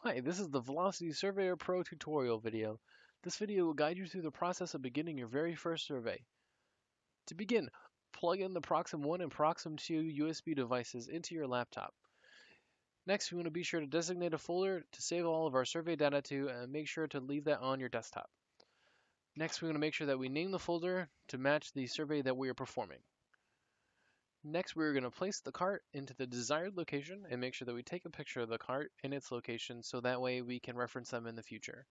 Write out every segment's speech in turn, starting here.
Hi, this is the Velocity Surveyor Pro tutorial video. This video will guide you through the process of beginning your very first survey. To begin, plug in the Proxim 1 and Proxim 2 USB devices into your laptop. Next, we want to be sure to designate a folder to save all of our survey data to and make sure to leave that on your desktop. Next, we want to make sure that we name the folder to match the survey that we are performing. Next, we're going to place the cart into the desired location and make sure that we take a picture of the cart and its location so that way we can reference them in the future.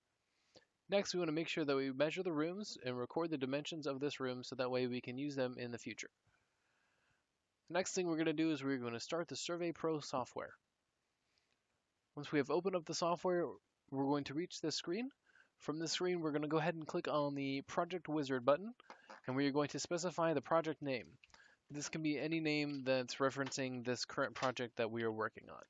Next, we want to make sure that we measure the rooms and record the dimensions of this room so that way we can use them in the future. The next thing we're going to do is we're going to start the Survey Pro software. Once we have opened up the software, we're going to reach this screen. From this screen, we're going to go ahead and click on the Project Wizard button, and we are going to specify the project name. This can be any name that's referencing this current project that we are working on.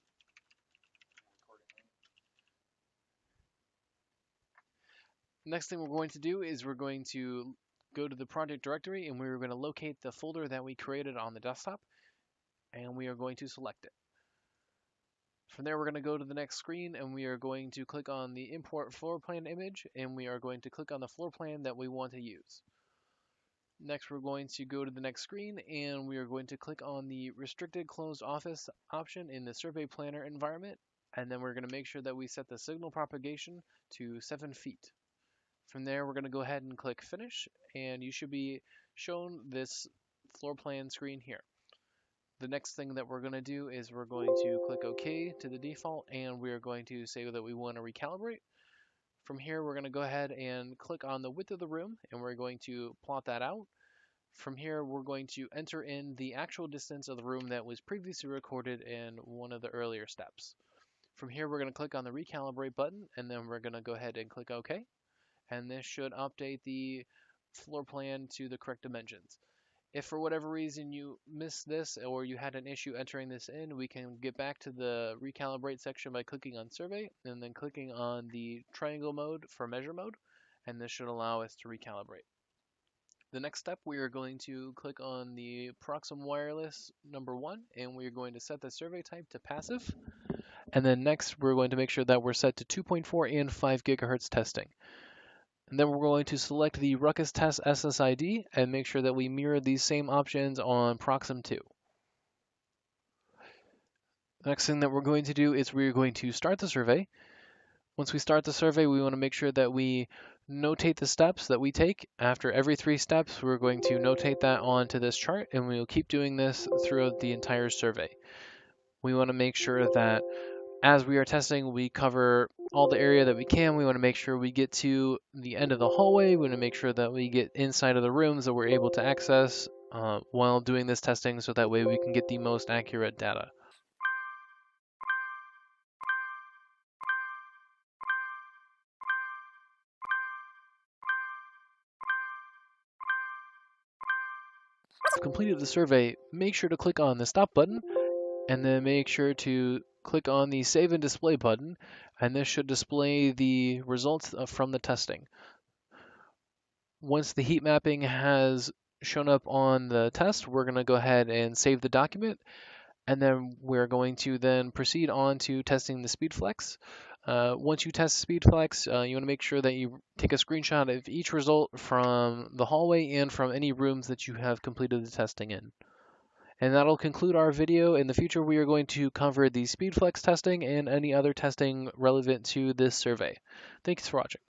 Next thing we're going to do is we're going to go to the project directory and we're going to locate the folder that we created on the desktop, and we are going to select it. From there, we're going to go to the next screen and we are going to click on the import floor plan image, and we are going to click on the floor plan that we want to use. Next, we're going to go to the next screen and we are going to click on the restricted closed office option in the survey planner environment, and then we're going to make sure that we set the signal propagation to 7 feet. From there, we're going to go ahead and click finish, and you should be shown this floor plan screen here. The next thing that we're going to do is we're going to click OK to the default, and we're going to say that we want to recalibrate. From here, we're going to go ahead and click on the width of the room, and we're going to plot that out. From here, we're going to enter in the actual distance of the room that was previously recorded in one of the earlier steps. From here, we're going to click on the recalibrate button, and then we're going to go ahead and click OK. And this should update the floor plan to the correct dimensions. If for whatever reason you missed this or you had an issue entering this in, we can get back to the recalibrate section by clicking on survey and then clicking on the triangle mode for measure mode, and this should allow us to recalibrate. The next step, we are going to click on the Proxim Wireless number 1, and we are going to set the survey type to passive. And then next, we're going to make sure that we're set to 2.4 and 5 gigahertz testing. And then we're going to select the Ruckus Test SSID and make sure that we mirror these same options on Proxim 2. The next thing that we're going to do is we're going to start the survey. Once we start the survey, we want to make sure that we notate the steps that we take. After every 3 steps, we're going to notate that onto this chart, and we will keep doing this throughout the entire survey. We want to make sure that as we are testing, we cover all the area that we can. We want to make sure we get to the end of the hallway. We want to make sure that we get inside of the rooms that we're able to access while doing this testing, so that way we can get the most accurate data. Once you've completed the survey, make sure to click on the stop button, and then make sure to click on the Save and Display button, and this should display the results from the testing. Once the heat mapping has shown up on the test, we're going to go ahead and save the document, and then we're going to then proceed on to testing the SpeedFlex. Once you test SpeedFlex, you want to make sure that you take a screenshot of each result from the hallway and from any rooms that you have completed the testing in. And that'll conclude our video. In the future, we are going to cover the SpeedFlex testing and any other testing relevant to this survey. Thanks for watching.